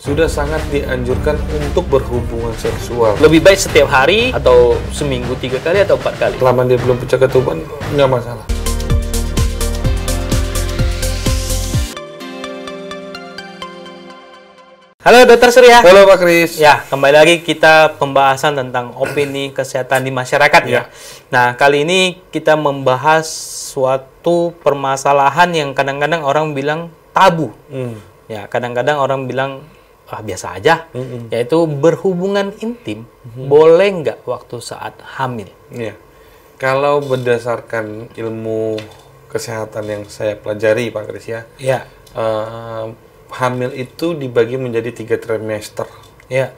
Sudah sangat dianjurkan untuk berhubungan seksual. Lebih baik setiap hari atau seminggu 3 kali atau 4 kali? Selama dia belum pecah ketuban, nggak masalah. Halo Dokter Surya. Halo Pak Kris. Ya, kembali lagi kita pembahasan tentang opini kesehatan di masyarakat ya. Nah, kali ini kita membahas suatu permasalahan yang kadang-kadang orang bilang tabu. Ya, kadang-kadang orang bilang biasa aja, yaitu berhubungan intim boleh nggak waktu saat hamil? Iya. Kalau berdasarkan ilmu kesehatan yang saya pelajari Pak Kris ya, hamil itu dibagi menjadi 3 trimester. Ya.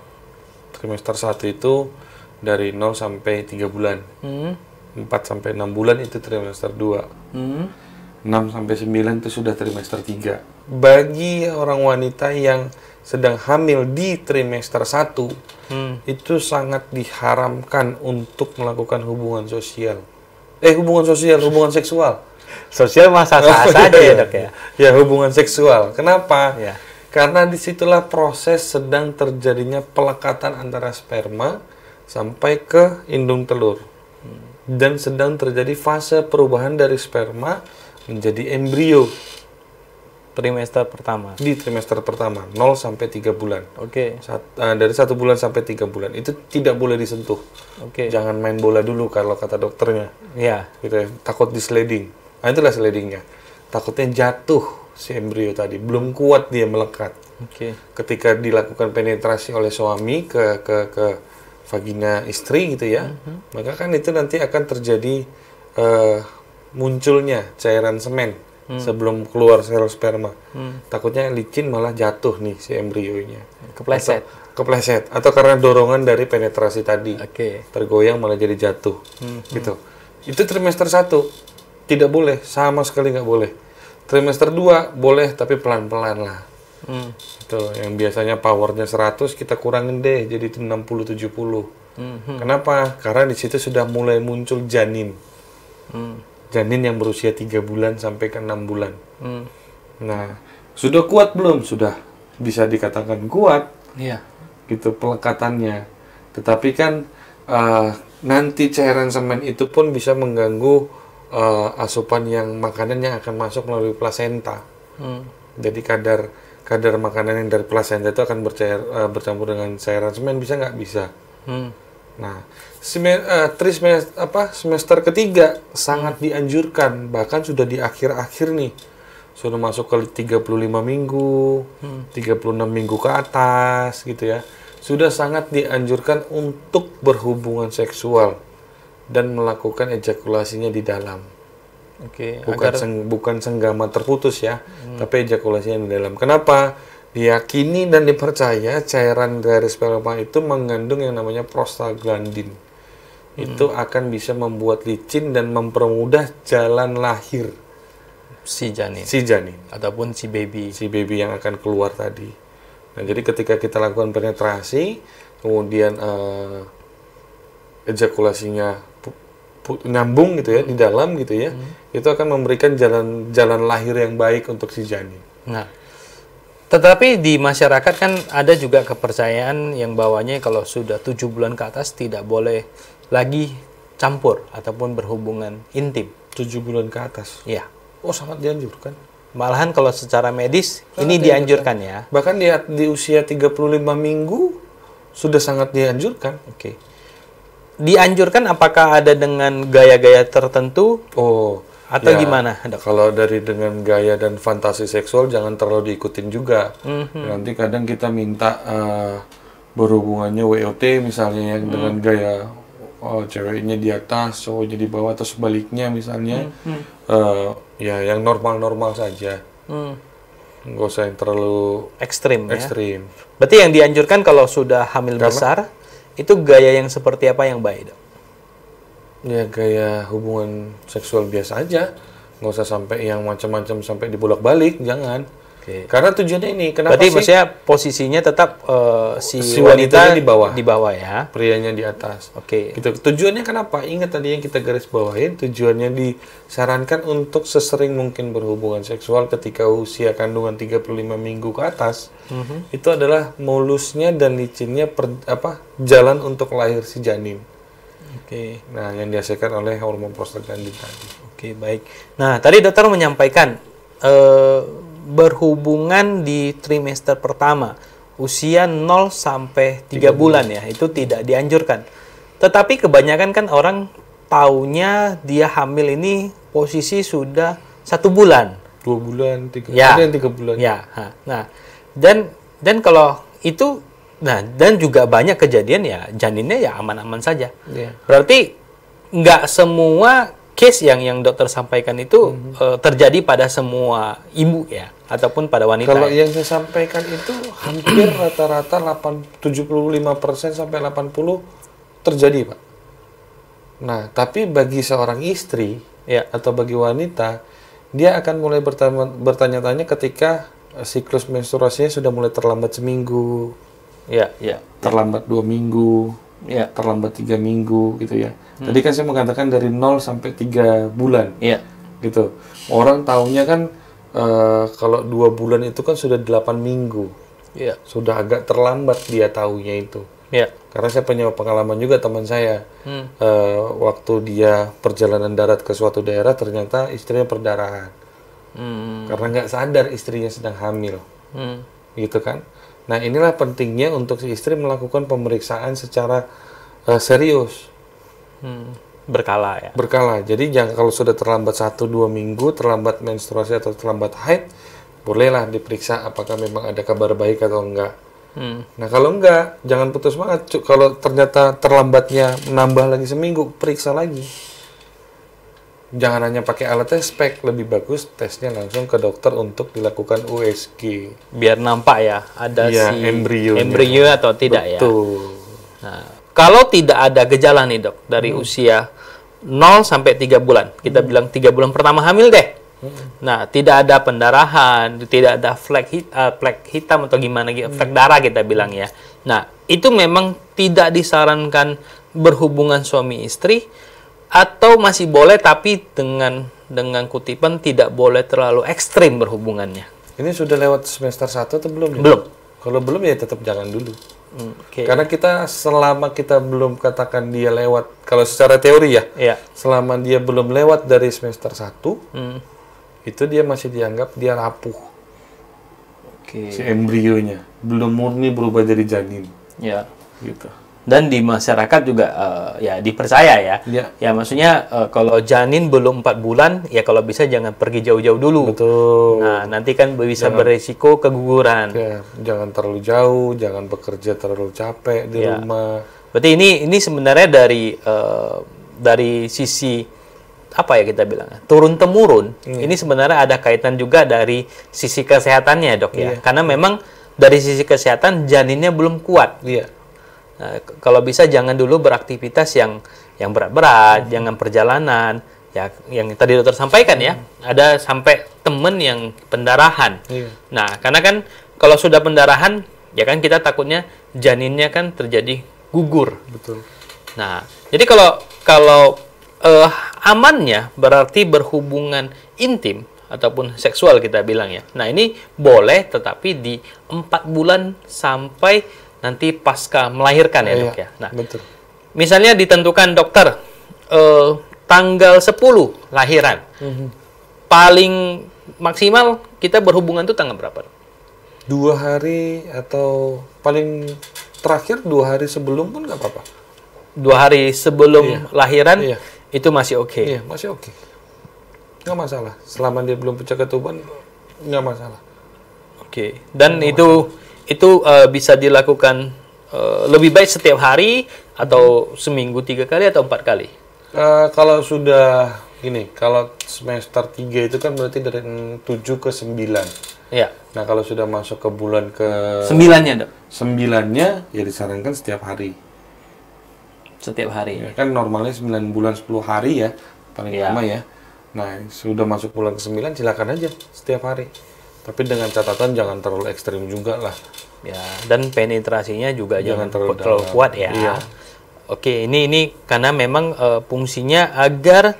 Trimester 1 itu dari 0 sampai 3 bulan. 4 sampai 6 bulan itu trimester 2. 6 sampai 9 itu sudah trimester 3. Bagi orang wanita yang sedang hamil di trimester 1, itu sangat diharamkan untuk melakukan hubungan sosial. Hubungan seksual. Sosial masa saja ya Dok ya? Ya, hubungan seksual. Kenapa? Ya. Karena disitulah proses sedang terjadinya pelekatan antara sperma sampai ke indung telur. Dan sedang terjadi fase perubahan dari sperma menjadi embrio. Trimester pertama. Di trimester pertama, 0 sampai 3 bulan. Oke. Dari 1 bulan sampai 3 bulan. Itu tidak boleh disentuh. Oke. Jangan main bola dulu kalau kata dokternya. Ya. Gitu ya. Takut di sliding. Nah, itulah slidingnya. Takutnya jatuh si embrio tadi. Belum kuat dia melekat. Oke. Ketika dilakukan penetrasi oleh suami ke vagina istri gitu ya, maka kan itu nanti akan terjadi munculnya cairan semen sebelum keluar sel sperma. Takutnya licin malah jatuh nih si embrionya. Kepleset. Atau karena dorongan dari penetrasi tadi. Tergoyang malah jadi jatuh. Gitu. Itu trimester 1. Tidak boleh, sama sekali nggak boleh. Trimester 2 boleh, tapi pelan-pelan lah. Itu yang biasanya powernya 100 kita kurangin deh jadi 60-70. Kenapa? Karena di situ sudah mulai muncul janin. Janin yang berusia 3 bulan sampai ke 6 bulan. Nah, sudah kuat belum? Sudah bisa dikatakan kuat. Iya. Gitu pelekatannya. Tetapi kan nanti cairan semen itu pun bisa mengganggu asupan makanan yang akan masuk melalui plasenta. Jadi kadar makanan yang dari plasenta itu akan bercampur dengan cairan semen, bisa nggak? Bisa. Nah, semester ketiga sangat dianjurkan, bahkan sudah di akhir-akhir nih, sudah masuk ke 35 minggu, 36 minggu ke atas gitu ya, sudah sangat dianjurkan untuk berhubungan seksual dan melakukan ejakulasinya di dalam. Bukan senggama terputus ya, tapi ejakulasinya di dalam. Kenapa? Diyakini dan dipercaya cairan dari sperma itu mengandung yang namanya prostaglandin. Itu akan bisa membuat licin dan mempermudah jalan lahir si janin ataupun si baby yang akan keluar tadi. Nah, jadi ketika kita lakukan penetrasi, kemudian ejakulasinya nyambung gitu ya di dalam gitu ya, itu akan memberikan jalan lahir yang baik untuk si janin. Nah, tetapi di masyarakat kan ada juga kepercayaan yang bawahnya kalau sudah 7 bulan ke atas tidak boleh lagi campur ataupun berhubungan intim. 7 bulan ke atas? Iya. Oh, sangat dianjurkan. Malahan kalau secara medis ini dianjurkan ya. Bahkan di usia 35 minggu sudah sangat dianjurkan. Dianjurkan apakah ada dengan gaya-gaya tertentu? Atau gimana, Dok? Kalau dengan gaya dan fantasi seksual jangan terlalu diikutin juga. Nanti kadang kita minta berhubungannya WOT misalnya yang dengan gaya ceweknya di atas, cowoknya di bawah atau sebaliknya misalnya. Ya yang normal-normal saja. Nggak usah yang terlalu ekstrim. Berarti yang dianjurkan kalau sudah hamil besar itu gaya yang seperti apa yang baik, Dok? Ya gaya hubungan seksual biasa aja, nggak usah sampai yang macam-macam sampai dibolak-balik, jangan. Karena tujuannya ini, kenapa berarti sih? maksudnya posisinya tetap si wanitanya wanita di bawah ya. Prianya di atas. Gitu. Tujuannya kenapa? Ingat tadi yang kita garis bawahin, tujuannya disarankan untuk sesering mungkin berhubungan seksual ketika usia kandungan 35 minggu ke atas. Itu adalah mulusnya dan licinnya jalan untuk lahir si janin. Nah, yang dihasilkan oleh hormon prostaglandin tadi. Baik. Nah, tadi dokter menyampaikan berhubungan di trimester pertama usia 0 sampai 3 bulan ya, itu tidak dianjurkan. Tetapi kebanyakan kan orang taunya dia hamil ini posisi sudah 1 bulan, 2 bulan, 3 ya. bulan, 3 bulan. Ya. Nah, dan kalau itu, nah, dan juga banyak kejadian ya janinnya ya aman-aman saja. Berarti nggak semua case yang dokter sampaikan itu terjadi pada semua ibu ya, ataupun pada wanita. Kalau yang saya sampaikan itu hampir rata-rata 75% sampai 80% terjadi, Pak. Nah, tapi bagi seorang istri atau bagi wanita, dia akan mulai bertanya-tanya ketika siklus menstruasinya sudah mulai terlambat seminggu, terlambat 2 minggu, terlambat 3 minggu gitu ya. Tadi kan saya mengatakan dari 0 sampai 3 bulan. Gitu. Orang taunya kan kalau 2 bulan itu kan sudah 8 minggu. Sudah agak terlambat dia taunya itu. Karena saya punya pengalaman juga teman saya. Waktu dia perjalanan darat ke suatu daerah ternyata istrinya perdarahan. Karena nggak sadar istrinya sedang hamil. Gitu kan. Nah, inilah pentingnya untuk si istri melakukan pemeriksaan secara serius. Berkala ya. Berkala. Jadi jangan kalau sudah terlambat 1-2 minggu, terlambat menstruasi atau terlambat haid, bolehlah diperiksa apakah memang ada kabar baik atau enggak. Nah, kalau enggak, jangan putus semangat. Kalau ternyata terlambatnya menambah lagi seminggu, periksa lagi. Jangan hanya pakai alat tes spek, lebih bagus tesnya langsung ke dokter untuk dilakukan USG. Biar nampak ya, ada si embrio atau tidak. Betul. Ya. Nah, kalau tidak ada gejala nih dok, dari usia 0 sampai 3 bulan, kita bilang 3 bulan pertama hamil deh. Nah, tidak ada pendarahan, tidak ada flek hitam atau gimana, flek darah kita bilang ya. Nah, itu memang tidak disarankan berhubungan suami istri, atau masih boleh tapi dengan kutipan tidak boleh terlalu ekstrim berhubungannya. Ini sudah lewat semester 1 atau belum? Belum. Kalau belum ya tetap jangan dulu. Karena selama kita belum katakan dia lewat, kalau secara teori ya, selama dia belum lewat dari semester 1, itu dia masih dianggap dia rapuh. Si embrionya belum murni berubah jadi janin. Gitu. Dan di masyarakat juga ya dipercaya ya. Ya maksudnya kalau janin belum 4 bulan ya kalau bisa jangan pergi jauh-jauh dulu. Betul. Nah, nanti kan bisa beresiko keguguran. Jangan terlalu jauh, jangan bekerja terlalu capek di rumah. Berarti ini sebenarnya dari sisi apa ya kita bilang? Turun temurun. Ini sebenarnya ada kaitan juga dari sisi kesehatannya, Dok ya. Karena memang dari sisi kesehatan janinnya belum kuat. Nah, kalau bisa jangan dulu beraktivitas yang berat-berat, jangan perjalanan. Ya, yang tadi dokter sampaikan ya, ada sampai temen yang pendarahan. Nah, karena kan kalau sudah pendarahan, ya kan kita takutnya janinnya kan terjadi gugur. Betul. Nah, jadi kalau amannya berarti berhubungan intim ataupun seksual kita bilang ya. Nah, ini boleh tetapi di 4 bulan sampai nanti pasca melahirkan ya dok ya. Nah, betul. Misalnya ditentukan dokter tanggal 10 lahiran, paling maksimal kita berhubungan itu tanggal berapa? 2 hari atau paling terakhir 2 hari sebelum pun nggak apa-apa. 2 hari sebelum lahiran itu masih oke. Iya, masih oke. Nggak masalah. Selama dia belum pecah ketuban nggak masalah. Dan itu bisa dilakukan lebih baik setiap hari atau seminggu 3 kali atau 4 kali? Kalau sudah gini, kalau semester 3 itu kan berarti dari 7 ke 9. Nah, kalau sudah masuk ke bulan ke 9-nya, Dok. 9-nya ya disarankan setiap hari. Setiap hari. Ya, kan normalnya 9 bulan 10 hari ya, paling lama ya. Nah, sudah masuk bulan ke 9 silakan aja setiap hari. Tapi dengan catatan jangan terlalu ekstrim juga lah. Ya, dan penetrasinya juga jangan terlalu kuat ya. Iya. Oke, ini karena memang fungsinya agar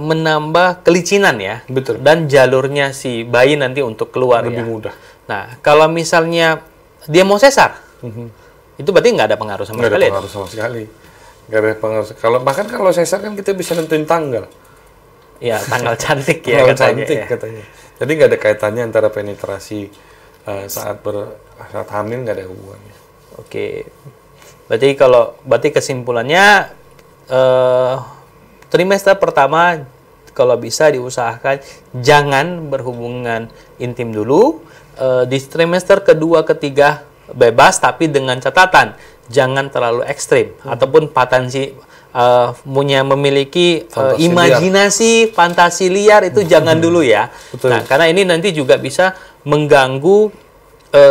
menambah kelicinan ya. Betul. Dan jalurnya si bayi nanti untuk keluar lebih ya. mudah. Nah, kalau misalnya dia mau sesar, itu berarti nggak ada pengaruh sama sekali. Nggak ada pengaruh sama sekali. Nggak ada pengaruh. Bahkan kalau sesar kan kita bisa nentuin tanggal. Ya, tanggal cantik ya tanggal katanya. Cantik ya. katanya. Jadi nggak ada kaitannya antara penetrasi saat hamil, nggak ada hubungannya. Oke. Berarti kesimpulannya trimester pertama kalau bisa diusahakan jangan berhubungan intim dulu. Di trimester kedua, ketiga bebas, tapi dengan catatan jangan terlalu ekstrim ataupun memiliki imajinasi fantasi liar itu jangan dulu ya. Betul. Nah, karena ini nanti juga bisa mengganggu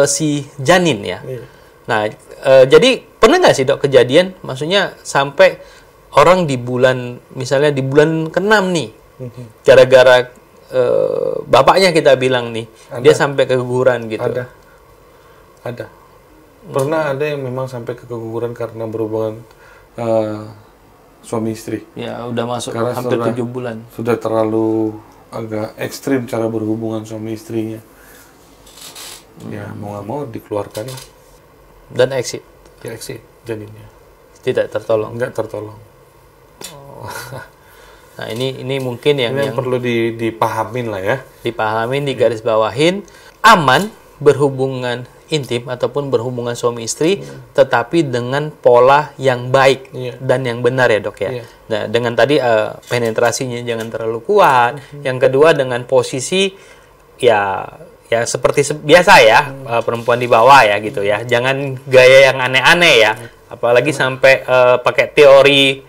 si janin ya. Iya. Nah, jadi pernah nggak sih dok kejadian, maksudnya sampai orang misalnya di bulan ke-6 nih, gara-gara bapaknya kita bilang nih, dia sampai keguguran gitu. Ada. Pernah ada yang memang sampai keguguran karena berhubungan suami istri. Ya, udah masuk karena hampir 7 bulan. Sudah terlalu agak ekstrim cara berhubungan suami istrinya. Ya, mau nggak mau dikeluarkan lah. Dan exit. Ya, exit janinnya. Tidak tertolong. Nggak tertolong. Nah, ini mungkin yang perlu dipahamin lah ya. Dipahamin, digarisbawahin, aman berhubungan intim ataupun berhubungan suami istri, tetapi dengan pola yang baik dan yang benar ya dok ya. Nah, dengan tadi penetrasinya jangan terlalu kuat. Yang kedua dengan posisi ya seperti biasa ya, perempuan di bawah ya gitu ya. Jangan gaya yang aneh-aneh ya. Apalagi sampai pakai teori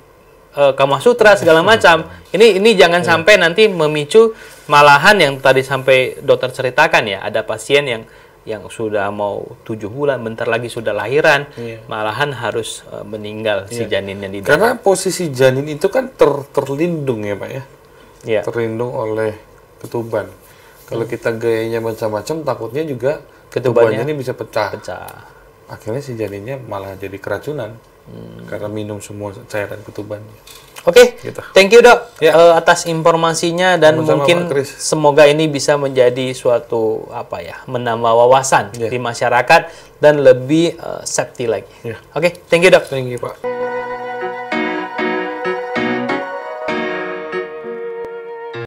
Kama Sutra segala macam. Ini jangan sampai nanti memicu malahan yang tadi sampai dokter ceritakan ya. Ada pasien yang sudah mau 7 bulan, bentar lagi sudah lahiran, malahan harus meninggal si janinnya di dalam. Karena posisi janin itu kan terlindung ya Pak ya. Iya. Terlindung oleh ketuban. Kalau kita gayanya macam-macam, takutnya juga ketubannya ini bisa pecah. Akhirnya si janinnya malah jadi keracunan karena minum semua cairan ketubannya. Oke, gitu. Thank you dok atas informasinya dan mungkin semoga ini bisa menjadi suatu menambah wawasan di masyarakat dan lebih safety lagi. Oke, thank you dok. Thank you Pak.